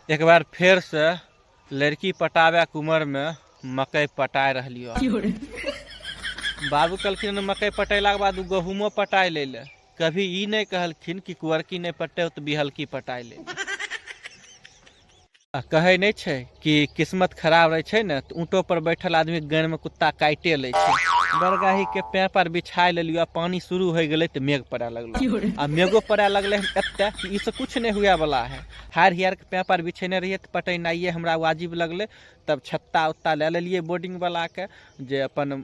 एक बार फिर से लड़की पटावे के उम्र में मकई पटाए रहियो। बाबू कहलखिन मकई पटेला के बाद गहूमो पटाए ले। कभी ई नहीं कहलखिन कि कुंवरकी नहीं पटे तो बिहलकी पटाए ले। कहे नहीं छे कि किस्मत खराब रहे छे न तो ऊँटो पर बैठल आदमी गैर में कुत्ता काटे ले छे। बरगाही के पैर पर बिछाए ले लियो, पानी शुरू हो गए तो मेघ पड़े लगलो। आ मेघो पड़े लगले एते कि इससे कुछ नहीं हुआ वाला है। हार हियार के पैर पर बिछेने रहिए तो पटेनाइए हमरा वाजिब लगले। तब छत्ता उत्ता ले लेलिए बोर्डिंग वाला के जे अपन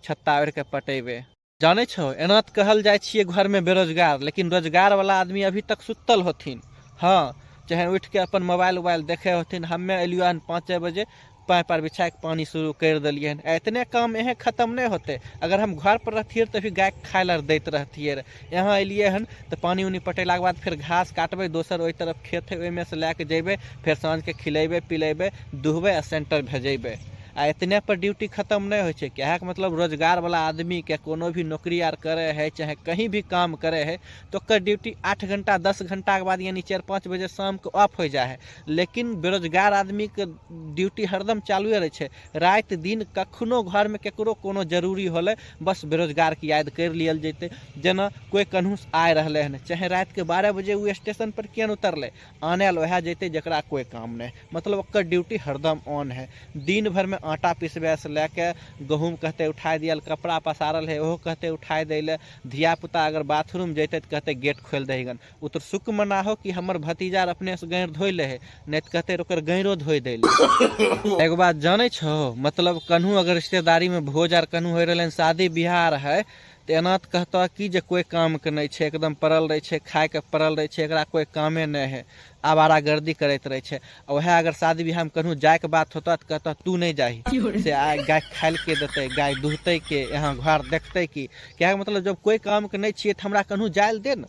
छत्ता ओढ़ के पटेबे। जाने छो एना तो कहल जाए छिए घर में बेरोजगार, लेकिन रोजगार वाला आदमी अभी तक सुतल होथिन। हाँ, चाहे उठ के अपन मोबाइल उबाइल देखे होथिन। हमें एलियो हन 5 बजे पैर पर बिछा के पानी शुरू कर दिलिए हन। इतने काम यहाँ खत्म नहीं होते। अगर हम घर पर रहतिए तो फिर गाय खाए ला दैत रहतिए। यहाँ एलिए हन तो पानी उनी पटेला के बाद फिर घास काटबे, दोसर ओहि तरफ खेत है ओहिमे से लैके जेबे, फिर साँझ के खिलेबे पिलेबे, दुहबे आ सेंटर भेजेबे। आ इतने पर ड्यूटी खत्म नहीं हो। क्या है मतलब रोजगार वाला आदमी के कोनो भी नौकरी आर करे है चाहे कहीं भी काम करे है तो कर ड्यूटी 8 घंटा 10 घंटा के बाद यानी 4-5 बजे शाम को ऑफ हो जाए है। लेकिन बेरोजगार आदमी के ड्यूटी हरदम चालू रहे छे। रात दिन कखनो घर में केकरो कोनो जरूरी होले बस बेरोजगार के याद कर लियल जैते। जना कोई कन्हूस आए रहले हन चाहे रात के 12 बजे वो स्टेशन पर किया उतरले, आने वह जैते जरा कोई काम नहीं। मतलब ओकर ड्यूटी हरदम ऑन है। दिन भर में आटा पिसबे से लेके गहूम कहते उठाए दियल, कपड़ा पसारल है ओहो कहते उठाए दिले। धिया पुता अगर बाथरूम जैते तो कहते गेट खोल दहीगन। उ तो सुख मना हो कि हमर भतीजा अपने से गैर धोई ले है, नहीं तो कहते ओकर गैरो धोई दे। एक बात जाने छो मतलब कन्हू अगर रिश्तेदारी में भोज आर कन्हू हो रहे शादी बिहार है तो एना तो कहता कि जे कोई काम के नहीं छे, एकदम पड़ल रहे छे, खाए के पड़ल रहे छे, एकरा कोई कामे नहीं है, आवारा गर्दी करते रहे छे। वह अगर शादी बिहार में कन्हू जाए के बात होता तो कहता तू नहीं जाही से गाय खाल के देते, गाय दूहते के, यहाँ घर देखते कि क्या मतलब जब कोई काम के नहीं छे तो हमरा कन्हू जायल दे न,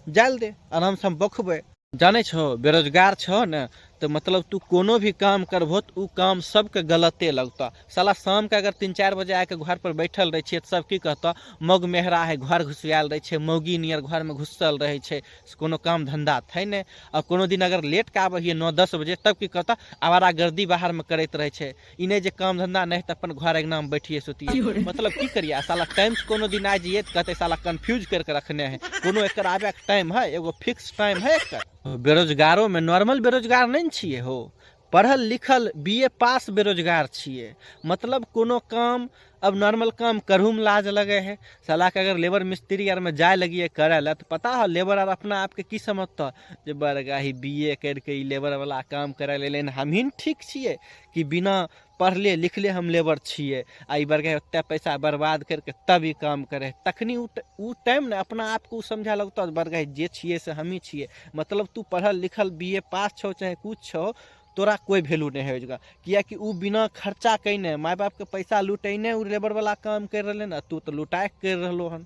जायल दे, आराम से हम बखबे। जाने छो बेरोजगार छो न तो मतलब तू कोनो भी काम करबो तो उ काम सबके गलते लगता। साला शाम के अगर 3-4 बजे आके घर पर बैठल रहे छे तो सब की कहता मौग मेहरा है, घर घुसियाल रहे छे, मौगी नियर घर में घुसल रहे छे, कोनो काम धंधा थे ने। और कोनो दिन अगर लेट के आबे 9-10 बजे तब की कहता आवारा गर्दी बाहर में करते रहे छे। इ नहीं जे काम धंधा नहीं तो अपन घर अंगना में बैठिए सुतिए। मतलब की करिए साला टाइम से कोनो दिन आ जाइए तो कहते साला कंफ्यूज करके रखने हैं। कोनो एकर आबे के टाइम है, एगो फिक्स टाइम है एकर। बेरोजगारों में नॉर्मल बेरोजगार नहीं छिए हो, पढ़ल लिखल बीए पास बेरोजगार छिए। मतलब कोनो काम अब नॉर्मल काम करहू में लाज लगे है। साला के अगर लेबर मिस्त्री आर में जाए लगिए करे ला तो पता हो लेबर आर अपना आपके की समझता जे बरगाही बीए करके लेबर वाला काम करे ले। लेकिन हम ही ठीक छिए कि बिना पढ़ले लिखले हम लेबर छिए आ बरगाही उतना पैसा बर्बाद करके तब ही काम करे। तखनी उ टाइम ने अपना आप को समझा लगता बरगाही जे छिए से हम ही छिए। मतलब तू पढ़ल लिखल बीए पास छो चाहे कुछ छो तोरा कोई वैल्यू नहीं होगा। किया कि उ बिना खर्चा कैने माय बाप के पैसा लुटैने उ लेबर वाला काम कर रहे ना, तू तो लुटाए कर रहलो हन।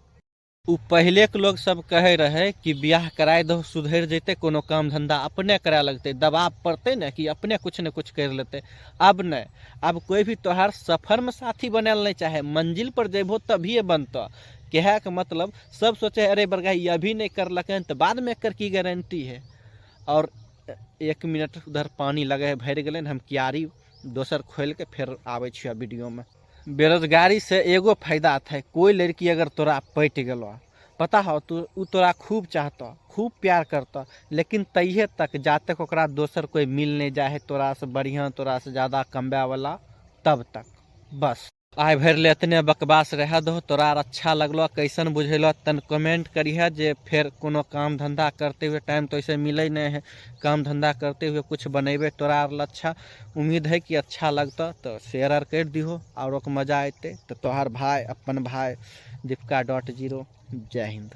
उ पहले के लोग सब कहे रहे कि ब्याह कराए दो सुधर जैते, कोनो काम धंधा अपने करे लगते, दबाव पड़ते न कि अपने कुछ न कुछ कर लेते। अब नहीं, अब कोई भी तोहार सफर में साथी बनल नहीं चाहे, मंजिल पर जेबो तभी बनता। कहे के मतलब सब सोचे अरे बरगाही अभी नहीं कर लकेन तो बाद में कर की गारंटी है। और 1 मिनट उधर पानी लगे भर गए, हम क्यारी दोसर खोल के फिर आवे छियै वीडियो में। बेरोजगारी से एगो फायदा था, कोई लड़की अगर तोरा पट गलो पता हो तो उ तोरा खूब चाहता, खूब प्यार करता, लेकिन तैहे तक जा तक ओकरा दोसर कोई मिल नहीं जाए तोरा से बढ़िया तोरा से ज्यादा कमबे वाला तब तक। बस आइ भर ले इतने बकवास रह दो। तोरा अच्छा लगलो कैसन बुझेलो तन कमेंट करिए। जे फिर कोनो काम धंधा करते हुए टाइम तो ऐसे मिले नहीं है, काम धंधा करते हुए कुछ बनेबे तोरा अच्छा। उम्मीद है कि अच्छा लगता तो शेयर आर कर दिहो और मजा आते। तो तोहार भाई अपन भाई दीपिका.0। जय हिंद।